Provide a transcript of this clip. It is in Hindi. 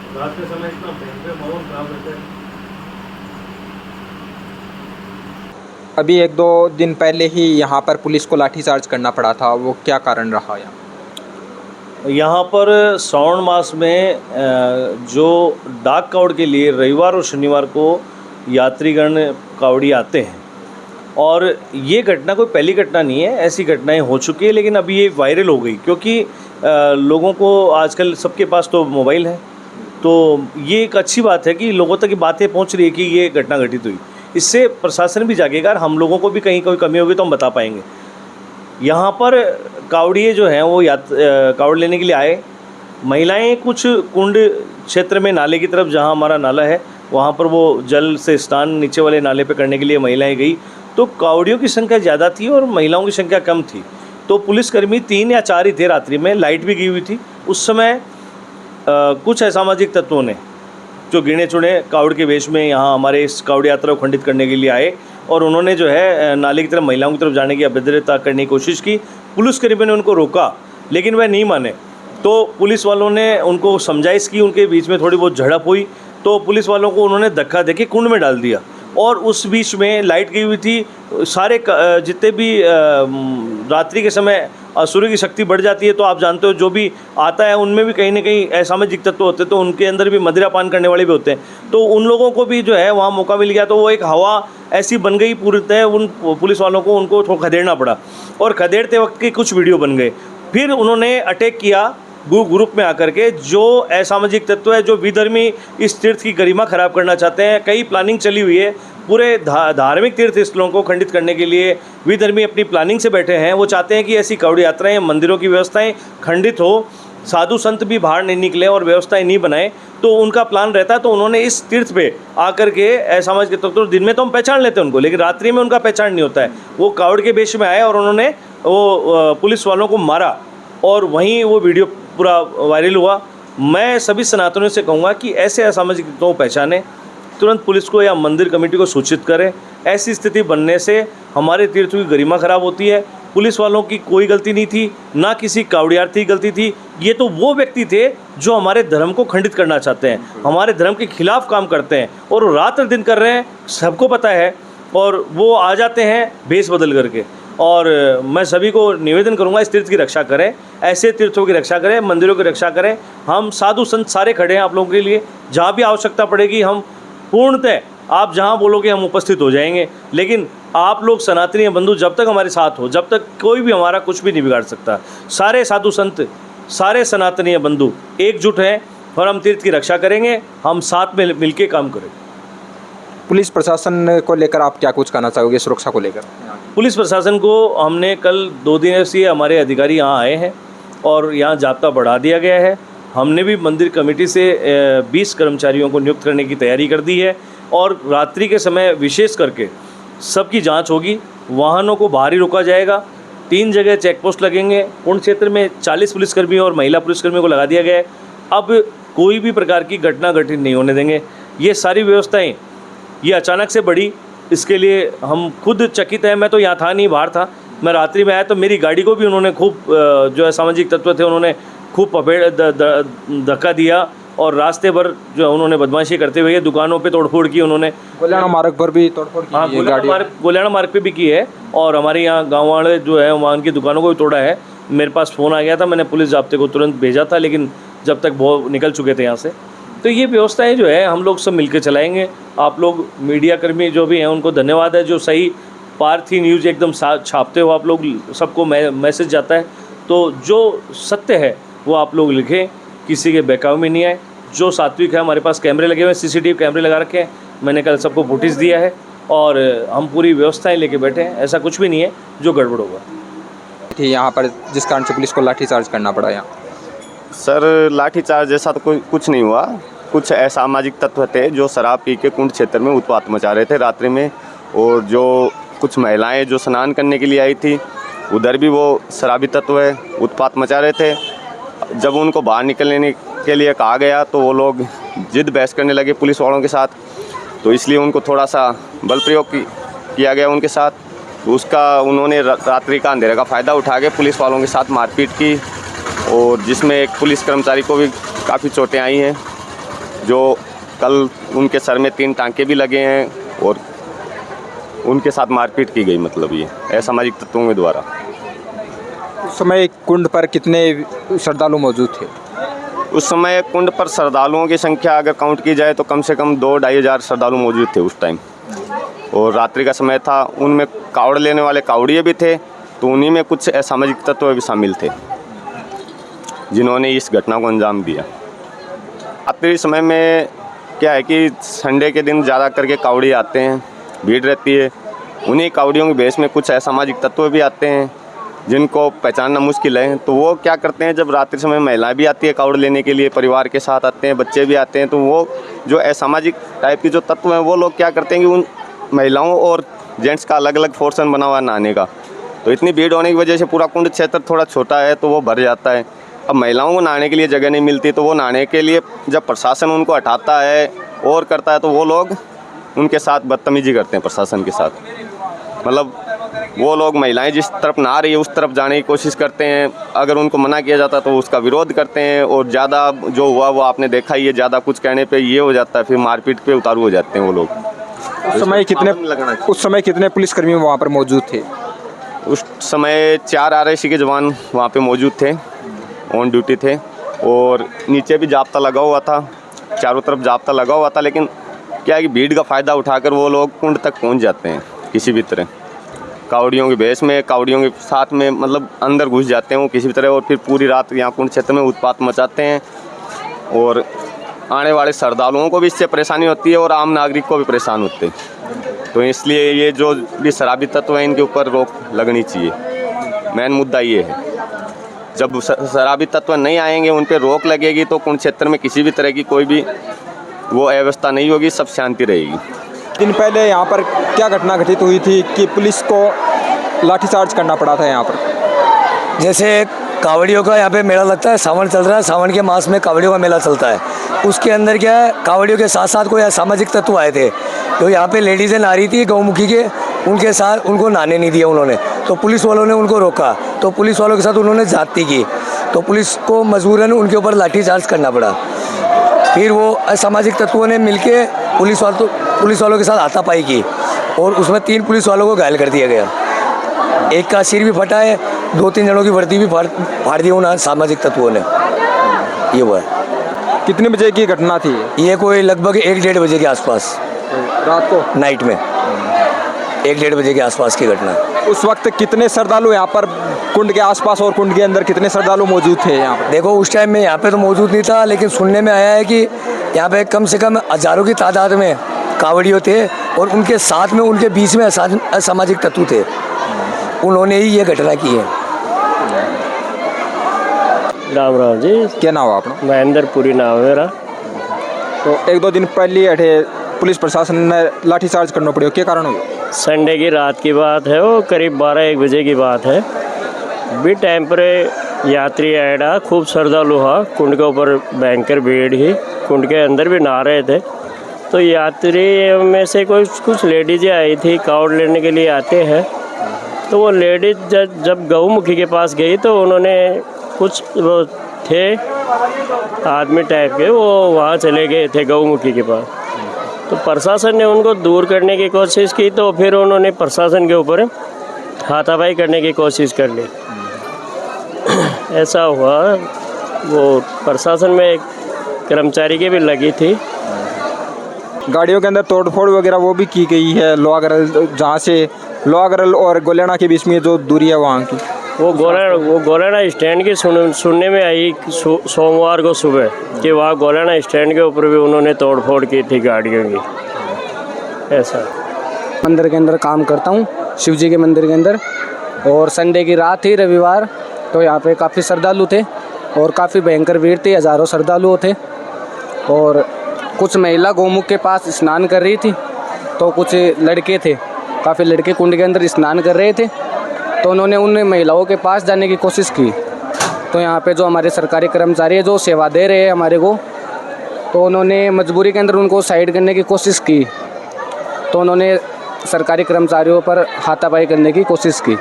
रात के समय इतना भयंकर माहौल खराब रहता है। अभी 1-2 दिन पहले ही यहाँ पर पुलिस को लाठीचार्ज करना पड़ा था, वो क्या कारण रहा यहाँ? यहाँ पर श्रावण मास में जो डाक कावड़ के लिए रविवार और शनिवार को यात्रीगण कावड़ी आते हैं, और ये घटना कोई पहली घटना नहीं है, ऐसी घटनाएं हो चुकी है, लेकिन अभी ये वायरल हो गई क्योंकि लोगों को आजकल सबके पास तो मोबाइल है, तो ये एक अच्छी बात है कि लोगों तक ये बातें पहुंच रही है कि ये घटना घटित हुई। इससे प्रशासन भी जागेगा और हम लोगों को भी कहीं कोई कमी होगी तो हम बता पाएंगे। यहाँ पर कावड़िए जो हैं वो कावड़ लेने के लिए आए। महिलाएं कुछ कुंड क्षेत्र में नाले की तरफ, जहाँ हमारा नाला है वहाँ पर वो जल से स्नान नीचे वाले नाले पे करने के लिए महिलाएं गई, तो कावड़ियों की संख्या ज़्यादा थी और महिलाओं की संख्या कम थी। तो पुलिसकर्मी 3 या 4 ही थे, रात्रि में लाइट भी गई हुई थी। उस समय कुछ असामाजिक तत्वों ने, जो गिने चुने कावड़ के वेश में यहाँ हमारे इस कावड़ यात्रा को खंडित करने के लिए आए, और उन्होंने जो है नाले की तरफ, महिलाओं की तरफ जाने की अभद्रता करने की कोशिश की। पुलिसकर्मियों ने उनको रोका, लेकिन वह नहीं माने। तो पुलिस वालों ने उनको समझाइश की, उनके बीच में थोड़ी बहुत झड़प हुई, तो पुलिस वालों को उन्होंने धक्का देके कुंड में डाल दिया। और उस बीच में लाइट गई हुई थी, सारे जितने भी रात्रि के समय सूर्य की शक्ति बढ़ जाती है, तो आप जानते हो जो भी आता है उनमें भी कहीं ना कहीं असामाजिक तत्व होते हैं, तो उनके अंदर भी मदिरा पान करने वाले भी होते हैं। तो उन लोगों को भी जो है वहाँ मौका मिल गया, तो वो एक हवा ऐसी बन गई पूरी तरह, उन पुलिस वालों को उनको थोड़ा खदेड़ना पड़ा, और खदेड़ते वक्त के कुछ वीडियो बन गए। फिर उन्होंने अटैक किया ग्रुप में आकर के, जो असामाजिक तत्व है, जो विधर्मी इस तीर्थ की गरिमा खराब करना चाहते हैं। कई प्लानिंग चली हुई है, पूरे धार्मिक तीर्थ स्थलों को खंडित करने के लिए विधर्मी अपनी प्लानिंग से बैठे हैं। वो चाहते हैं कि ऐसी कावड़ यात्राएं, मंदिरों की व्यवस्थाएं खंडित हो, साधु संत भी बाहर नहीं निकले और व्यवस्थाएं नहीं बनाए, तो उनका प्लान रहता है। तो उन्होंने इस तीर्थ पे आकर के असामाजिक तत्व, दिन में तो हम पहचान लेते हैं उनको, लेकिन रात्रि में उनका पहचान नहीं होता है। वो कावड़ के वेश में आए और उन्होंने वो पुलिस वालों को मारा, और वहीं वो वीडियो पूरा वायरल हुआ। मैं सभी सनातनियों से कहूँगा कि ऐसे असामाजिक तत्वों को पहचानें, तुरंत पुलिस को या मंदिर कमेटी को सूचित करें। ऐसी स्थिति बनने से हमारे तीर्थों की गरिमा खराब होती है। पुलिस वालों की कोई गलती नहीं थी, ना किसी कावड़ियार्थी की गलती थी। ये तो वो व्यक्ति थे जो हमारे धर्म को खंडित करना चाहते हैं, हमारे धर्म के खिलाफ काम करते हैं, और वो रात दिन कर रहे हैं, सबको पता है। और वो आ जाते हैं भेष बदल करके। और मैं सभी को निवेदन करूंगा, इस तीर्थ की रक्षा करें, ऐसे तीर्थों की रक्षा करें, मंदिरों की रक्षा करें। हम साधु संत सारे खड़े हैं आप लोगों के लिए, जहाँ भी आवश्यकता पड़ेगी हम पूर्णतः, आप जहाँ बोलोगे हम उपस्थित हो जाएंगे। लेकिन आप लोग सनातनी बंधु जब तक हमारे साथ हो, जब तक कोई भी हमारा कुछ भी नहीं बिगाड़ सकता। सारे साधु संत, सारे सनातनी बंधु एकजुट हैं और हम तीर्थ की रक्षा करेंगे। हम साथ में मिलकर काम करें। पुलिस प्रशासन को लेकर आप क्या कुछ कहना चाहोगे, सुरक्षा को लेकर? पुलिस प्रशासन को हमने कल 2 दिन से हमारे अधिकारी यहाँ आए हैं और यहाँ जाब्ता बढ़ा दिया गया है। हमने भी मंदिर कमेटी से 20 कर्मचारियों को नियुक्त करने की तैयारी कर दी है, और रात्रि के समय विशेष करके सबकी जांच होगी। वाहनों को बाहर ही रोका जाएगा। 3 जगह चेक पोस्ट लगेंगे। उन क्षेत्र में 40 पुलिसकर्मी और महिला पुलिसकर्मियों को लगा दिया गया है। अब कोई भी प्रकार की घटना घटित नहीं होने देंगे। ये सारी व्यवस्थाएँ ये अचानक से बढ़ी, इसके लिए हम खुद चकित हैं। मैं तो यहाँ था नहीं, बाहर था। मैं रात्रि में आया तो मेरी गाड़ी को भी उन्होंने खूब, जो असामाजिक तत्व थे उन्होंने खूब धक्का दिया, और रास्ते भर जो उन्होंने बदमाशी करते हुए दुकानों पे तोड़फोड़ की। उन्होंने गोलियाना मार्ग पर भी तोड़फोड़ की? हाँ, गोलियाना मार्ग पे भी की है, और हमारे यहाँ गाँव वाले जो है वहाँ की दुकानों को भी तोड़ा है। मेरे पास फ़ोन आ गया था, मैंने पुलिस जाब्ते को तुरंत भेजा था, लेकिन जब तक वो निकल चुके थे यहाँ से। तो ये व्यवस्थाएं जो है हम लोग सब मिलकर चलाएंगे। आप लोग मीडिया कर्मी जो भी हैं उनको धन्यवाद है, जो सही पार्थी न्यूज़ एकदम छापते हो आप लोग, सबको मैसेज जाता है। तो जो सत्य है वो आप लोग लिखें, किसी के बहकावे में नहीं आए। जो सात्विक है, हमारे पास कैमरे लगे हुए हैं, CCTV कैमरे लगा रखे हैं। मैंने कल सबको नोटिस दिया है, और हम पूरी व्यवस्थाएँ लेके बैठे हैं। ऐसा कुछ भी नहीं है जो गड़बड़ होगा। यहाँ पर जिस कारण से पुलिस को लाठीचार्ज करना पड़ा यहाँ? सर, लाठीचार्ज जैसा तो कुछ नहीं हुआ। कुछ असामाजिक तत्व थे जो शराब पी के कुंड क्षेत्र में उत्पात मचा रहे थे रात्रि में, और जो कुछ महिलाएं जो स्नान करने के लिए आई थी, उधर भी वो शराबी तत्व है उत्पात मचा रहे थे। जब उनको बाहर निकलने के लिए कहा गया तो वो लोग जिद बहस करने लगे पुलिस वालों के साथ, तो इसलिए उनको थोड़ा सा बल प्रयोग किया गया उनके साथ। तो उसका उन्होंने रात्रि का अंधेरे का फ़ायदा उठा के पुलिस वालों के साथ मारपीट की, और जिसमें एक पुलिस कर्मचारी को भी काफ़ी चोटें आई हैं। जो कल उनके सर में 3 टांके भी लगे हैं और उनके साथ मारपीट की गई, मतलब ये असामाजिक तत्वों के द्वारा। उस समय कुंड पर कितने श्रद्धालु मौजूद थे? उस समय कुंड पर श्रद्धालुओं की संख्या अगर काउंट की जाए तो कम से कम 2-2.5 हज़ार श्रद्धालु मौजूद थे उस टाइम। और रात्रि का समय था, उनमें कावड़ लेने वाले कावड़िए भी थे, तो उन्हीं में कुछ असामाजिक तत्व भी शामिल थे जिन्होंने इस घटना को अंजाम दिया। रात्रि समय में क्या है कि संडे के दिन ज़्यादा करके कावड़ी आते हैं, भीड़ रहती है। उन्हीं कावड़ियों के भेष में कुछ असामाजिक तत्व भी आते हैं जिनको पहचानना मुश्किल है। तो वो क्या करते हैं, जब रात्रि समय महिलाएं भी आती है कावड़ लेने के लिए, परिवार के साथ आते हैं, बच्चे भी आते हैं, तो वो जो असामाजिक टाइप के जो तत्व हैं वो लोग क्या करते हैं कि उन महिलाओं और जेंट्स का अलग अलग पोर्शन बना हुआ है नहाने का। तो इतनी भीड़ होने की वजह से पूरा कुंड क्षेत्र थोड़ा छोटा है तो वो भर जाता है। अब महिलाओं को नहाने के लिए जगह नहीं मिलती, तो वो नहाने के लिए जब प्रशासन उनको हटाता है और करता है तो वो लोग उनके साथ बदतमीजी करते हैं प्रशासन के साथ। मतलब वो लोग महिलाएं जिस तरफ नहा रही है उस तरफ जाने की कोशिश करते हैं, अगर उनको मना किया जाता तो उसका विरोध करते हैं, और ज़्यादा जो हुआ वो आपने देखा ही है, ज़्यादा कुछ कहने पे ये हो जाता है, फिर मारपीट पे उतारू हो जाते हैं वो लोग। उस समय कितने पुलिसकर्मी वहाँ पर मौजूद थे? उस समय 4 RIC के जवान वहाँ पे मौजूद थे, ऑन ड्यूटी थे, और नीचे भी जाब्ता लगा हुआ था, चारों तरफ जाब्ता लगा हुआ था। लेकिन क्या है कि भीड़ का फ़ायदा उठाकर वो लोग कुंड तक पहुँच जाते हैं किसी भी तरह, कावड़ियों के भेष में, कावड़ियों के साथ में, मतलब अंदर घुस जाते हैं वो किसी भी तरह, और फिर पूरी रात यहाँ कुंड क्षेत्र में उत्पात मचाते हैं। और आने वाले श्रद्धालुओं को भी इससे परेशानी होती है और आम नागरिक को भी परेशान होते हैं। तो इसलिए ये जो भी शराबी तत्व हैं इनके ऊपर रोक लगनी चाहिए। मेन मुद्दा ये है, जब शराबी तत्व नहीं आएंगे, उन पर रोक लगेगी तो कुंड क्षेत्र में किसी भी तरह की कोई भी वो अव्यवस्था नहीं होगी, सब शांति रहेगी। दिन पहले यहाँ पर क्या घटना घटित हुई थी कि पुलिस को लाठीचार्ज करना पड़ा था यहाँ पर? जैसे कावड़ियों का यहाँ पे मेला लगता है, सावन चल रहा है, सावन के मास में कावड़ियों का मेला चलता है। उसके अंदर क्या है, कावड़ियों के साथ साथ कोई असामाजिक तत्व आए थे, तो यहाँ पे लेडीज़ें नहा रही थी गौमुखी के, उनके साथ उनको नहाने नहीं दिया उन्होंने, तो पुलिस वालों ने उनको रोका, तो पुलिस वालों के साथ उन्होंने ज्यादती की, तो पुलिस को मजबूरन उनके ऊपर लाठीचार्ज करना पड़ा। फिर वो असामाजिक तत्वों ने मिलके पुलिस वालों के साथ हाथापाई की, और उसमें 3 पुलिस वालों को घायल कर दिया गया। एक का सिर भी फटा है, 2-3 जनों की वर्दी भी फाड़ दी उन सामाजिक तत्वों ने। ये हुआ है। कितने बजे की घटना थी? ये कोई लगभग 1-1:30 बजे के आसपास, रात को, नाइट में 1-1:30 बजे के आसपास की घटना। उस वक्त कितने श्रद्धालु यहाँ पर कुंड के आसपास और कुंड के अंदर कितने श्रद्धालु मौजूद थे यहाँ पर? देखो उस टाइम में यहाँ पे तो मौजूद नहीं था, लेकिन सुनने में आया है कि यहाँ पे कम से कम हज़ारों की तादाद में कावड़ियों थे, और उनके साथ में उनके बीच में असामाजिक तत्व थे, उन्होंने ही ये घटना की है। राम राम जी। क्या नाम है अपना? महेंद्रपुरी नाम है मेरा। तो 1-2 दिन पहले अठे पुलिस प्रशासन ने लाठीचार्ज करना पड़े, क्या कारण हुआ? संडे की रात की बात है, वो करीब 12-1 बजे की बात है। भी टाइम पर यात्री आया, खूब श्रद्धालु हा, कुंड के ऊपर भयंकर भीड़ ही, कुंड के अंदर भी नहा रहे थे। तो यात्री में से कुछ लेडीजें आई थी, कावड़ लेने के लिए आते हैं। तो वो लेडीज जब गौमुखी के पास गई तो उन्होंने कुछ वो थे आदमी टाइप के, वो वहाँ चले गए थे गौमुखी के पास। तो प्रशासन ने उनको दूर करने की कोशिश की, तो फिर उन्होंने प्रशासन के ऊपर हाथापाई करने की कोशिश कर ली। ऐसा हुआ। वो प्रशासन में एक कर्मचारी की भी लगी थी। गाड़ियों के अंदर तोड़फोड़ वगैरह वो भी की गई है, लोहागरल, जहाँ से लोहागरल और गोलेना के बीच में जो दूरी है वहाँ की, वो गोलेना स्टैंड की सुनने में आई सोमवार को सुबह कि वहाँ गोलेना स्टैंड के ऊपर भी उन्होंने तोड़फोड़ की थी गाड़ियों की। ऐसा मंदिर के अंदर काम करता हूँ, शिव जी के मंदिर के अंदर, और संडे की रात थी, रविवार, तो यहाँ पे काफ़ी श्रद्धालु थे और काफ़ी भयंकर भीड़ थी, हज़ारों श्रद्धालु थे। और कुछ महिला गौमुख के पास स्नान कर रही थी, तो कुछ लड़के थे, काफ़ी लड़के कुंड के अंदर स्नान कर रहे थे, तो उन्होंने उन महिलाओं के पास जाने की कोशिश की। तो यहाँ पे जो हमारे सरकारी कर्मचारी है जो सेवा दे रहे हैं हमारे को, तो उन्होंने मजबूरी के अंदर उनको साइड करने की कोशिश की, तो उन्होंने सरकारी कर्मचारियों पर हाथापाई करने की कोशिश की।